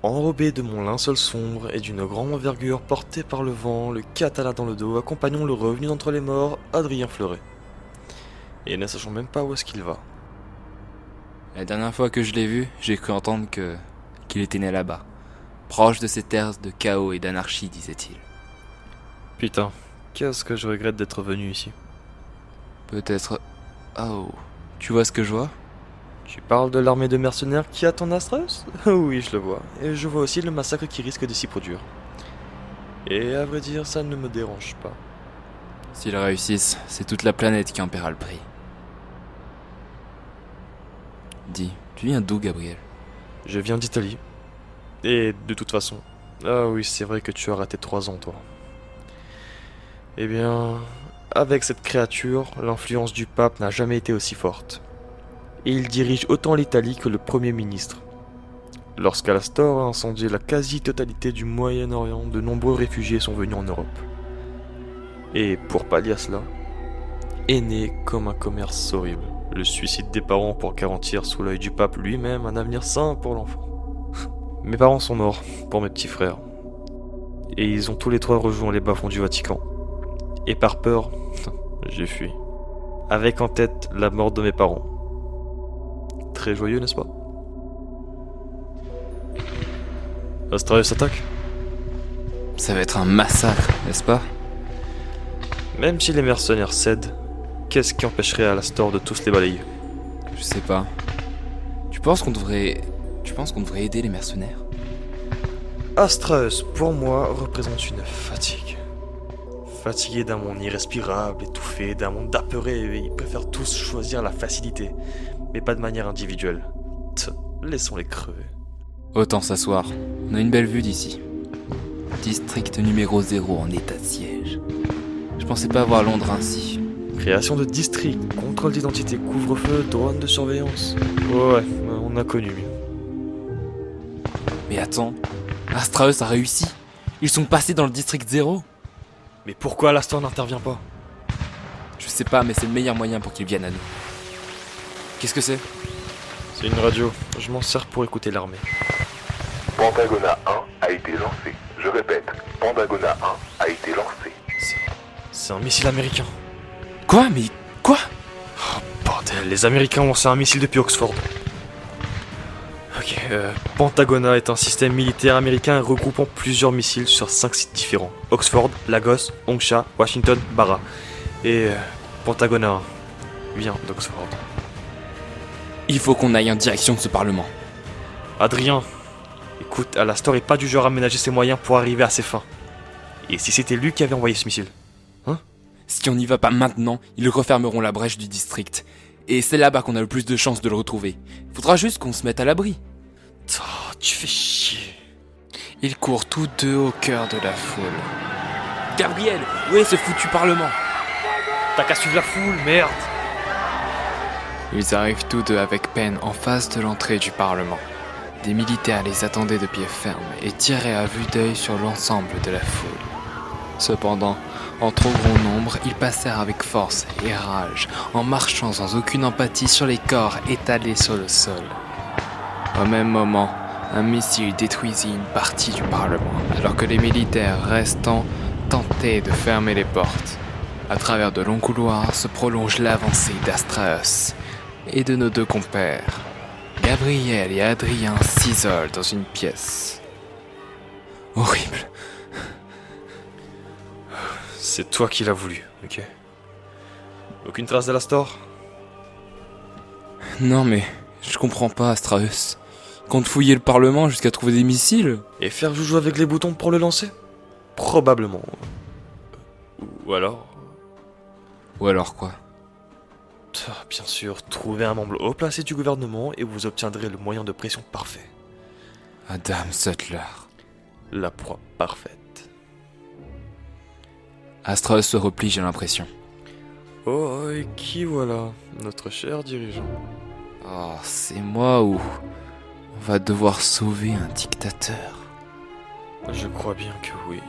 Enrobé de mon linceul sombre et d'une grande envergure portée par le vent, le katana dans le dos, accompagnons le revenu d'entre les morts, Adrien Fleuret. Et ne sachant même pas où est-ce qu'il va. La dernière fois que je l'ai vu, j'ai cru entendre qu'il était né là-bas, proche de ces terres de chaos et d'anarchie, disait-il. Putain, qu'est-ce que je regrette d'être venu ici. Peut-être... Oh, tu vois ce que je vois? Tu parles de l'armée de mercenaires qui attend Astros? Oui, je le vois. Et je vois aussi le massacre qui risque de s'y produire. Et à vrai dire, ça ne me dérange pas. S'ils réussissent, c'est toute la planète qui en paiera le prix. Dis, tu viens d'où, Gabriel? Je viens d'Italie. Et de toute façon... Ah oui, c'est vrai que tu as raté 3 ans, toi. Eh bien... Avec cette créature, l'influence du pape n'a jamais été aussi forte. Et il dirige autant l'Italie que le Premier ministre. Lorsqu'Alastor a incendié la quasi-totalité du Moyen-Orient, de nombreux réfugiés sont venus en Europe. Et pour pallier à cela, est né comme un commerce horrible, le suicide des parents pour garantir sous l'œil du pape lui-même un avenir sain pour l'enfant. Mes parents sont morts pour mes petits frères, et ils ont tous les trois rejoint les bas-fonds du Vatican. Et par peur, j'ai fui, avec en tête la mort de mes parents. Très joyeux, n'est-ce pas? Astraeus attaque. Ça va être un massacre, n'est-ce pas? Même si les mercenaires cèdent, qu'est-ce qui empêcherait Alastor de tous les balayer? Je sais pas. Tu penses qu'on devrait aider les mercenaires? Astraeus, pour moi, représente une fatigue. Fatigué d'un monde irrespirable, étouffé, d'un monde apeuré, ils préfèrent tous choisir la facilité, mais pas de manière individuelle. Laissons-les crever. Autant s'asseoir. On a une belle vue d'ici. District numéro 0 en état de siège. Je pensais pas voir Londres ainsi. Création de district, contrôle d'identité, couvre-feu, drone de surveillance. Ouais, on a connu mieux. Mais attends, Astraeus a réussi. Ils sont passés dans le district 0. Mais pourquoi Alastor n'intervient pas? Je sais pas, mais c'est le meilleur moyen pour qu'ils viennent à nous. Qu'est-ce que c'est? C'est une radio, je m'en sers pour écouter l'armée. Pentagona 1 a été lancé. Je répète, Pentagona 1 a été lancé. C'est un missile américain. Quoi? Mais quoi? Oh bordel, les Américains ont lancé un missile depuis Oxford. Ok, Pentagona est un système militaire américain regroupant plusieurs missiles sur 5 sites différents. Oxford, Lagos, Hongsha, Washington, Barra. Et Pentagona 1 vient d'Oxford. Il faut qu'on aille en direction de ce parlement. Adrien, écoute, Alastor est pas du genre à ménager ses moyens pour arriver à ses fins. Et si c'était lui qui avait envoyé ce missile? Si on n'y va pas maintenant, ils refermeront la brèche du district. Et c'est là-bas qu'on a le plus de chances de le retrouver. Faudra juste qu'on se mette à l'abri. Oh, tu fais chier. Ils courent tous deux au cœur de la foule. Gabriel, où est ce foutu parlement? T'as qu'à suivre la foule, merde. Ils arrivent tous deux avec peine en face de l'entrée du Parlement. Des militaires les attendaient de pied ferme et tiraient à vue d'œil sur l'ensemble de la foule. Cependant, en trop grand nombre, ils passèrent avec force et rage, en marchant sans aucune empathie sur les corps étalés sur le sol. Au même moment, un missile détruisit une partie du Parlement, alors que les militaires restants tentaient de fermer les portes. À travers de longs couloirs se prolonge l'avancée d'Astraeus et de nos deux compères. Gabriel et Adrien s'isolent dans une pièce. Horrible. C'est toi qui l'as voulu, ok? Aucune trace d'Alastor? Non mais, je comprends pas, Astraeus. Compte fouiller le parlement jusqu'à trouver des missiles? Et faire joujou avec les boutons pour le lancer? Probablement. Ou alors... Ou alors quoi? Bien sûr, trouvez un membre haut placé du gouvernement et vous obtiendrez le moyen de pression parfait. Adam Sutler. La proie parfaite. Astraeus se replie, j'ai l'impression. Oh, et qui voilà? Notre cher dirigeant. Oh, c'est moi ou... On va devoir sauver un dictateur. Je crois bien que oui.